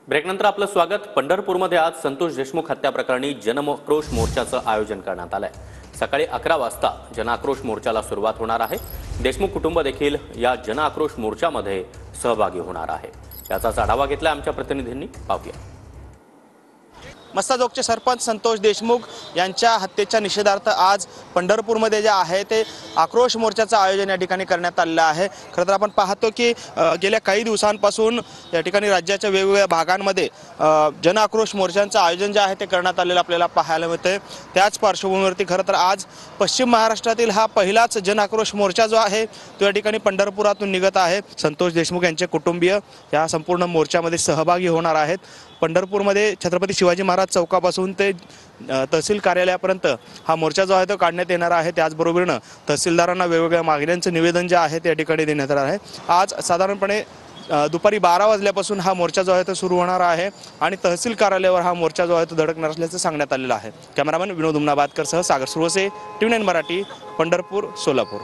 ब्रेकनंतर आपलं स्वागत। पंढरपूरमध्ये आज संतोष देशमुख हत्या प्रकरणी जनआक्रोश मोर्चाचं आयोजन करण्यात आलंय। सकाळी 11 वाजता जनआक्रोश मोर्चाला सुरुवात होणार आहे। देशमुख कुटुंब देखील या जनआक्रोश मोर्चामध्ये सहभागी होणार आहे। याचाच आढावा घेतला आमच्या प्रतिनिधींनी, पाहूया। मस्ताजोगचे सरपंच संतोष देशमुख यांच्या हत्येच्या निषेधार्थ आज पंढरपूरमध्ये जे आहे ते आक्रोश मोर्चाचं आयोजन या ठिकाणी करण्यात आलेलं आहे। खरं तर आपण पाहतो की गेल्या काही दिवसांपासून या ठिकाणी राज्याच्या वेगवेगळ्या भागांमध्ये जनआक्रोश मोर्चांचं आयोजन जे आहे ते करण्यात आलेलं आपल्याला पाहायला मिळते। त्याच पार्श्वभूमीवरती खरं तर आज पश्चिम महाराष्ट्रातील हा पहिलाच जनआक्रोश मोर्चा जो आहे तो या ठिकाणी पंढरपुरातून निघत आहे। संतोष देशमुख यांचे कुटुंबीय या संपूर्ण मोर्चामध्ये सहभागी होणार आहेत। पंढरपूरमध्ये छत्रपती शिवाजी महाराज चौकापासून ते तहसील कार्यालयापर्यंत हा मोर्चा जो आहे तो काढण्यात येणार आहे। त्याचबरोबरीनं तहसीलदारांना वेगवेगळ्या मागण्यांचं निवेदन जे आहे ते या ठिकाणी देण्यात येणार आहे। आज साधारणपणे दुपारी 12 वाजल्यापासून हा मोर्चा जो आहे तो सुरू होणार आहे आणि तहसील कार्यालयावर हा मोर्चा जो आहे तो धडकणार असल्याचं सांगण्यात आलेलं आहे। कॅमेरामॅन विनोद उमनाबादकर सह सागर सुरवसे, TV9 मराठी, पंढरपूर, सोलापूर।